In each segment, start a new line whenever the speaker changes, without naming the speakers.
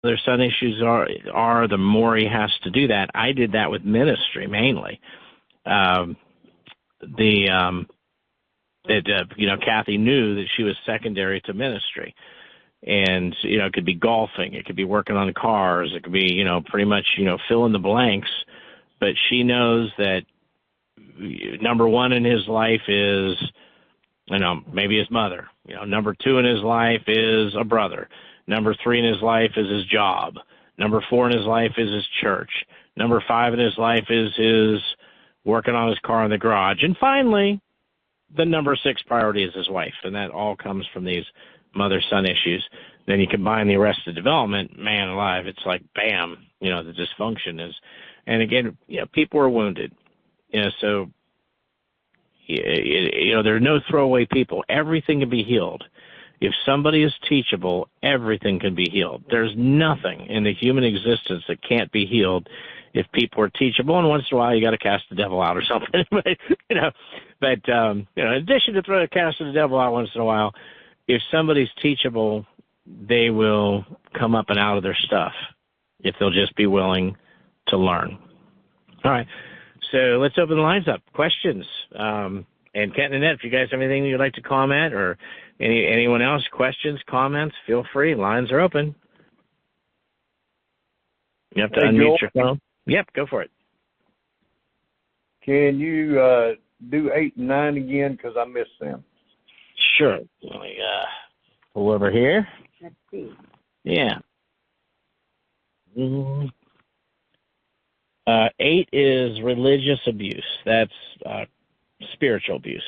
their son issues are, the more he has to do that. I did that with ministry mainly. Kathy knew that she was secondary to ministry. And, it could be golfing, it could be working on cars, it could be, pretty much, fill in the blanks. But she knows that number one in his life is, maybe his mother. Number two in his life is a brother. Number three in his life is his job. Number four in his life is his church. Number five in his life is his working on his car in the garage. And finally, the number six priority is his wife. And that all comes from these mother-son issues. Then you combine the arrested development, man alive, it's like, bam, the dysfunction is. And again, people are wounded. So, there are no throwaway people. Everything can be healed. If somebody is teachable, everything can be healed. There's nothing in the human existence that can't be healed if people are teachable. And once in a while, you got to cast the devil out or something. But in addition to casting the devil out once in a while, if somebody's teachable, they will come up and out of their stuff if they'll just be willing to learn. All right. So let's open the lines up. Questions. And Kent and Annette, if you guys have anything you'd like to comment, or anyone else, questions, comments, feel free. Lines are open. You have to unmute your phone. Yep, go for it.
Can you do 8 and 9 again? Because I missed them.
Sure. Let me pull over here.
Let's see.
Yeah. 8 is religious abuse. That's spiritual abuse.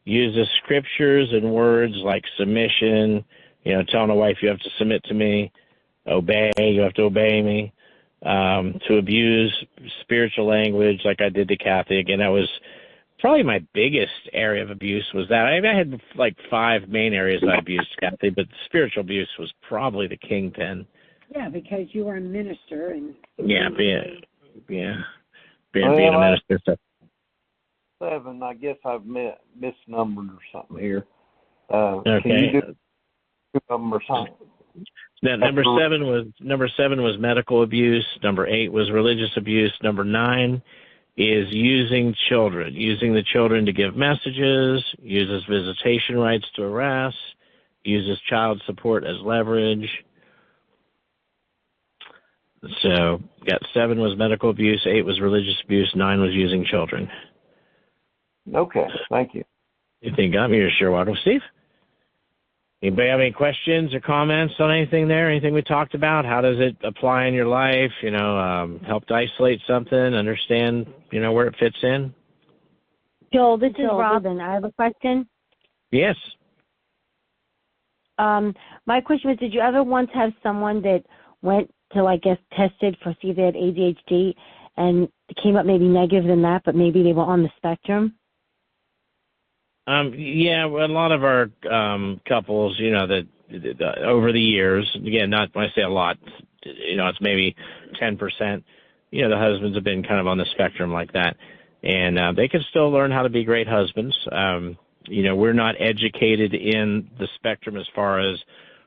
Uses scriptures and words like submission, telling a wife you have to submit to me, obey, you have to obey me, to abuse spiritual language like I did to Kathy. Again, that was probably my biggest area of abuse was that. I had like 5 main areas that I abused Kathy, but spiritual abuse was probably the kingpin.
Yeah, because you were a minister. And
being a minister. So.
7, I guess I've misnumbered or something here.
Okay.
Can you do 2 of them or something?
Now, number 7 was medical abuse. Number 8 was religious abuse. Number 9 is using the children to give messages, uses visitation rights to harass, uses child support as leverage. So, 7 was medical abuse, 8 was religious abuse, 9 was using children.
Okay, thank you.
You think got me? You're sure welcome, Steve. Anybody have any questions or comments on anything there? Anything we talked about? How does it apply in your life? Help to isolate something, understand, where it fits in?
Joel, this is Robin. I have a question.
Yes.
My question was, did you ever once have someone that went to, tested for see if they had ADHD and came up maybe negative than that, but maybe they were on the spectrum?
Yeah, a lot of our couples, that over the years, again, not when I say a lot, it's maybe 10%, the husbands have been kind of on the spectrum like that. And they can still learn how to be great husbands. We're not educated in the spectrum as far as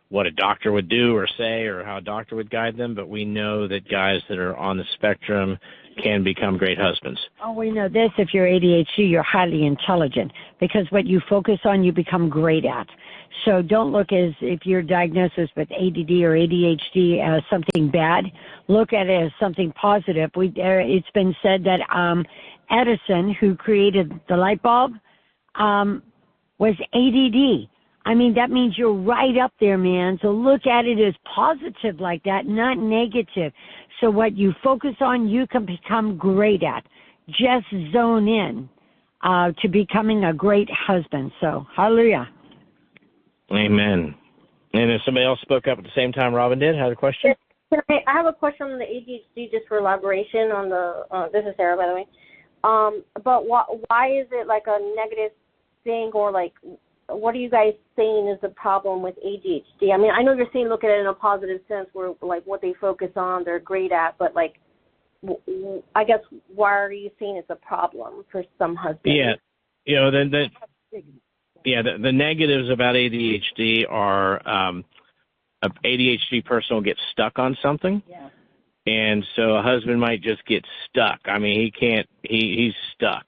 what a doctor would do or say or how a doctor would guide them, but we know that guys that are on the spectrum can become great husbands.
Oh, we know this. If you're ADHD, you're highly intelligent because what you focus on, you become great at. So don't look as if your diagnosis with ADD or ADHD as something bad. Look at it as something positive. It's been said that Edison, who created the light bulb, was ADD. I mean, that means you're right up there, man. So look at it as positive like that, not negative. So what you focus on, you can become great at. Just zone in to becoming a great husband. So, hallelujah.
Amen. And if somebody else spoke up at the same time Robin did, had a question?
I have a question on the ADHD, just for elaboration on the, this is Sarah, by the way. But why is it like a negative thing, or like, what are you guys saying is the problem with ADHD? I mean, I know you're saying look at it in a positive sense where, like, what they focus on, they're great at, but, like, I guess why are you saying it's a problem for some husbands?
Yeah, the negatives about ADHD are a ADHD person will get stuck on something.
Yeah.
And so a husband might just get stuck. I mean, he's stuck,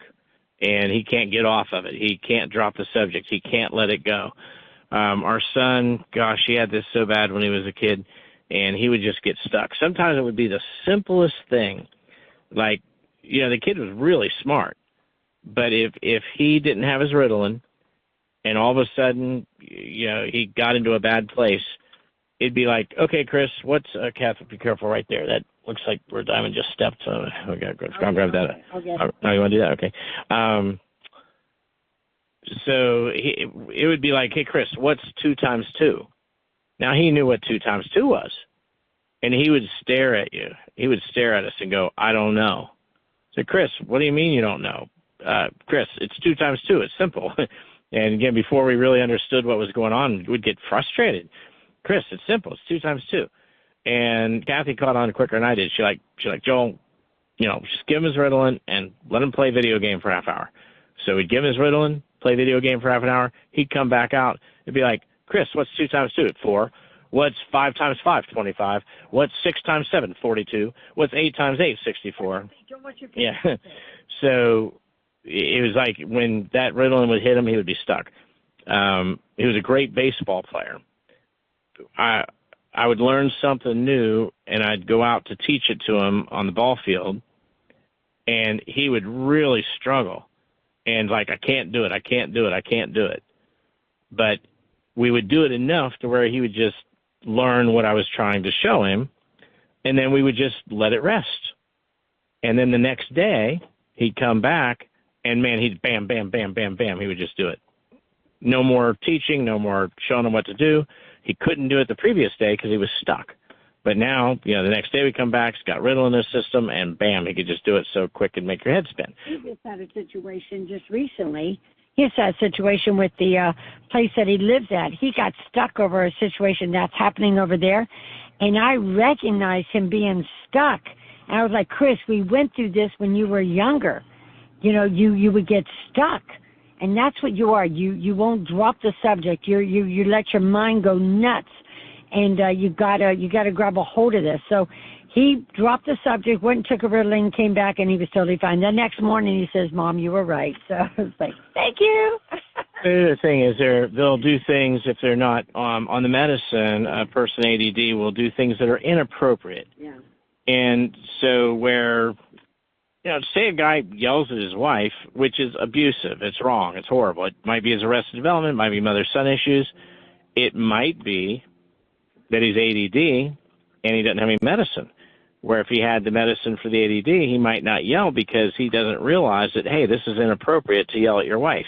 and he can't get off of it. He can't drop the subject. He can't let it go. Our son, gosh, he had this so bad when he was a kid, and he would just get stuck. Sometimes it would be the simplest thing. Like, the kid was really smart, but if he didn't have his Ritalin and all of a sudden, he got into a bad place, it'd be like, okay, Chris, what's Kathy, be careful right there. That looks like where Diamond just stepped. So okay, let's go grab that.
Okay.
Oh, you want to do that? Okay. So it would be like, hey, Chris, what's 2 times 2? Now, he knew what 2 times 2 was. And he would stare at you. He would stare at us and go, I don't know. So, Chris, what do you mean you don't know? Chris, it's 2 times 2. It's simple. And again, before we really understood what was going on, we'd get frustrated. Chris, it's simple. It's 2 times 2. And Kathy caught on quicker than I did. She like, Joel, just give him his Ritalin and let him play video game for half hour. So we'd give him his Ritalin, play video game for half an hour. He'd come back out. It'd be like, Chris, what's 2 times 2? 4. What's 5 times 5? 25. What's 6 times 7? 42. What's 8 times 8? 64. Yeah. So it was like when that Ritalin would hit him, he would be stuck. He was a great baseball player. I would learn something new, and I'd go out to teach it to him on the ball field, and he would really struggle. And like, I can't do it. But we would do it enough to where he would just learn what I was trying to show him, and then we would just let it rest. And then the next day, he'd come back, and man, he'd bam, bam, bam, bam, bam. He would just do it. No more teaching, no more showing him what to do. He couldn't do it the previous day because he was stuck. But now, the next day we come back, he's got Ritalin in his system, and bam, he could just do it so quick and make your head spin.
He just had a situation just recently. He just had a situation with the place that he lives at. He got stuck over a situation that's happening over there, and I recognized him being stuck. And I was like, Chris, we went through this when you were younger. You would get stuck. And that's what you are. You won't drop the subject. You let your mind go nuts, and you gotta grab a hold of this. So he dropped the subject, went and took a Ritalin, came back, and he was totally fine. The next morning he says, Mom, you were right. So I was like, thank you.
The other thing is they'll do things if they're not on the medicine. A person ADD will do things that are inappropriate.
Yeah.
And so where say a guy yells at his wife, which is abusive. It's wrong. It's horrible. It might be his arrested development. It might be mother-son issues. It might be that he's ADD and he doesn't have any medicine, where if he had the medicine for the ADD, he might not yell because he doesn't realize that, hey, this is inappropriate to yell at your wife.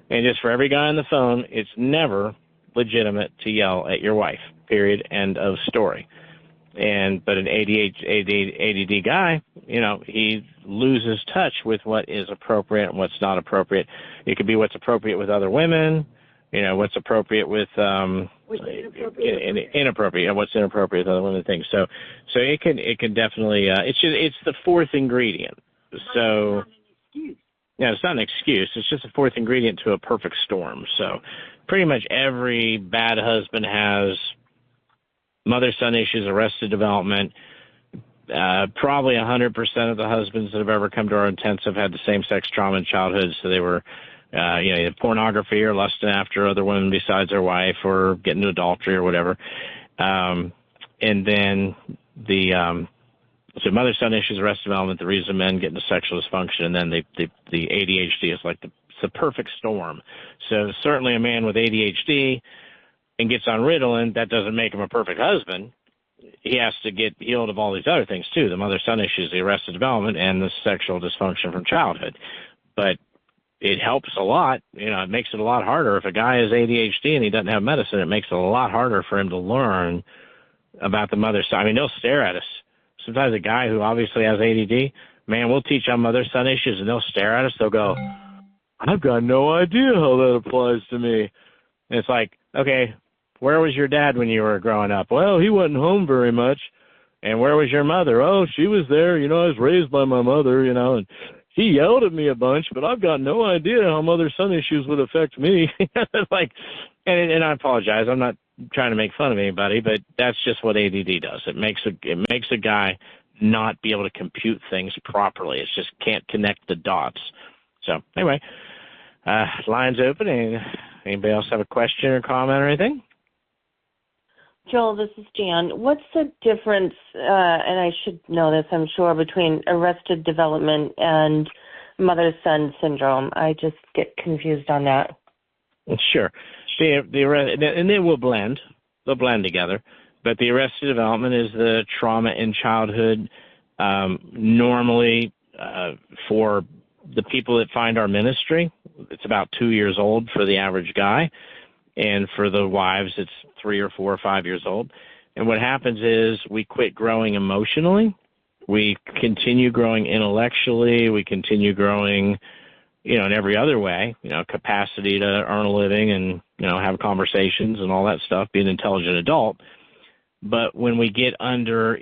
And just for every guy on the phone, it's never legitimate to yell at your wife, period, end of story. But an ADD guy, he loses touch with what is appropriate and what's not appropriate. It could be what's appropriate with other women, what's appropriate with inappropriate, what's inappropriate with other women things. So it can definitely it's the fourth ingredient. So it's not an excuse. It's just a fourth ingredient to a perfect storm. So pretty much every bad husband has mother-son issues, arrested development. Probably 100% of the husbands that have ever come to our intensive had the same-sex trauma in childhood, so they were, either pornography or lusting after other women besides their wife or getting into adultery or whatever. And then so mother-son issues, arrested development, the reason men get into sexual dysfunction, and then the ADHD is like the perfect storm. So certainly a man with ADHD and gets on Ritalin, that doesn't make him a perfect husband. He has to get healed of all these other things, too, the mother-son issues, the arrested development, and the sexual dysfunction from childhood. But it helps a lot. It makes it a lot harder. If a guy has ADHD and he doesn't have medicine, it makes it a lot harder for him to learn about the mother-son. I mean, they'll stare at us. Sometimes a guy who obviously has ADD, man, we'll teach on mother-son issues, and they'll stare at us. They'll go, I've got no idea how that applies to me. And it's like, okay, where was your dad when you were growing up? Well, he wasn't home very much. And where was your mother? Oh, she was there. I was raised by my mother, and she yelled at me a bunch, but I've got no idea how mother-son issues would affect me. And I apologize. I'm not trying to make fun of anybody, but that's just what ADD does. It makes a guy not be able to compute things properly. It just can't connect the dots. So anyway, line's open. Anybody else have a question or comment or anything?
Joel, this is Jan. What's the difference, and I should know this, I'm sure, between arrested development and mother-son syndrome? I just get confused on that.
Sure. And they will blend. They'll blend together. But the arrested development is the trauma in childhood, normally for the people that find our ministry. It's about 2 years old for the average guy. And for the wives, it's 3 or 4 or 5 years old. And what happens is we quit growing emotionally. We continue growing intellectually. We continue growing, in every other way, capacity to earn a living and, have conversations and all that stuff, be an intelligent adult. But when we get under